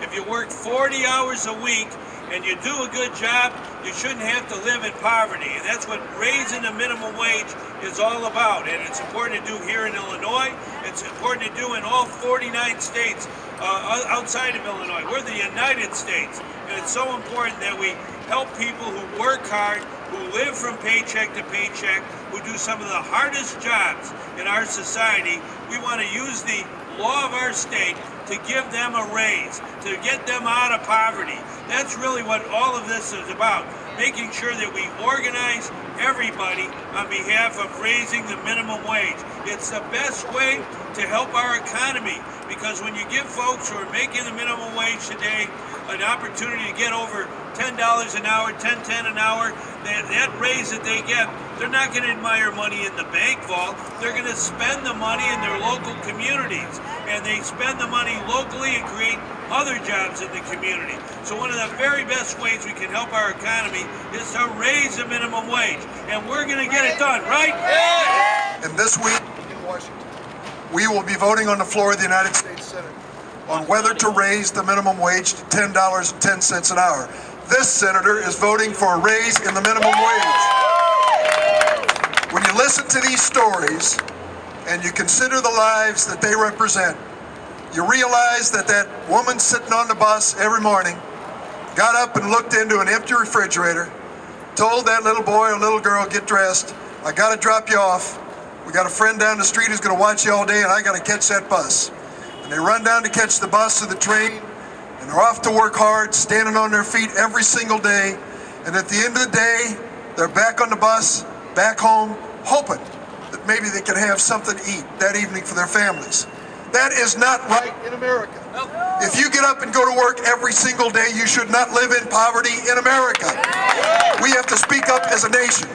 If you work 40 hours a week and you do a good job, you shouldn't have to live in poverty. And that's what raising the minimum wage is all about. And it's important to do here in Illinois. It's important to do in all 49 states outside of Illinois. We're the United States. And it's so important that we help people who work hard, who live from paycheck to paycheck, who do some of the hardest jobs in our society. We want to use the law of our state to give them a raise, to get them out of poverty. That's really what all of this is about, making sure that we organize everybody on behalf of raising the minimum wage. It's the best way to help our economy, because when you give folks who are making the minimum wage today an opportunity to get over $10 an hour, $10.10 an hour, that raise that they get, they're not going to admire money in the bank vault. They're going to spend the money in their local communities, and they spend the money locally and create other jobs in the community. So one of the very best ways we can help our economy is to raise the minimum wage, and we're going to get it done, right? And this week in Washington, we will be voting on the floor of the United States Senate on whether to raise the minimum wage to $10.10 an hour. This senator is voting for a raise in the minimum wage. When you listen to these stories and you consider the lives that they represent, you realize that that woman sitting on the bus every morning got up and looked into an empty refrigerator, told that little boy or little girl, get dressed, I got to drop you off. We got a friend down the street who's going to watch you all day, and I got to catch that bus. And they run down to catch the bus or the train, and they're off to work hard, standing on their feet every single day. And at the end of the day, they're back on the bus, back home, hoping that maybe they can have something to eat that evening for their families. That is not right in America. If you get up and go to work every single day, you should not live in poverty in America. We have to speak up as a nation.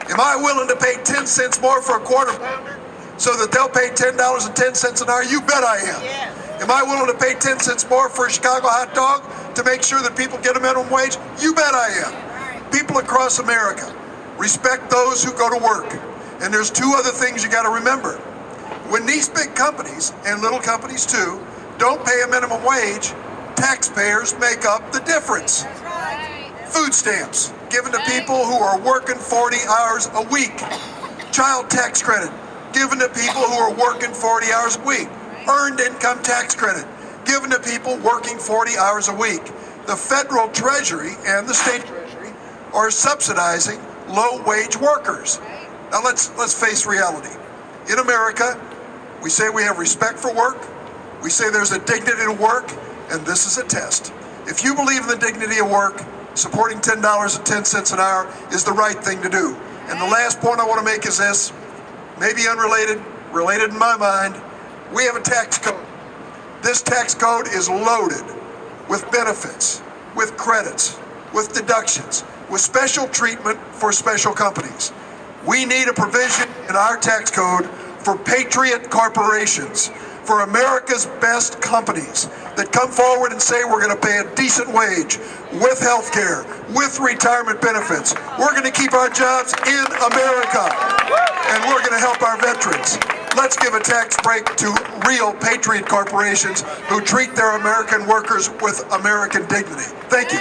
Am I willing to pay 10 cents more for a quarter pounder so that they'll pay $10.10 an hour? You bet I am. Am I willing to pay 10 cents more for a Chicago hot dog to make sure that people get a minimum wage? You bet I am. People across America respect those who go to work. And there's two other things you got to remember. When these big companies, and little companies too, don't pay a minimum wage, taxpayers make up the difference. Food stamps given to people who are working 40 hours a week. Child tax credit given to people who are working 40 hours a week. Earned income tax credit given to people working 40 hours a week. The federal treasury and the state treasury are subsidizing low-wage workers. Now let's face reality. In America, we say we have respect for work. We say there's a dignity to work, and this is a test. If you believe in the dignity of work, supporting $10.10 an hour is the right thing to do. And the last point I want to make is this, maybe unrelated, related in my mind. We have a tax code. This tax code is loaded with benefits, with credits, with deductions, with special treatment for special companies. We need a provision in our tax code for patriot corporations, for America's best companies that come forward and say we're going to pay a decent wage with health care, with retirement benefits. We're going to keep our jobs in America, and we're going to help our veterans. Let's give a tax break to real patriot corporations who treat their American workers with American dignity. Thank you.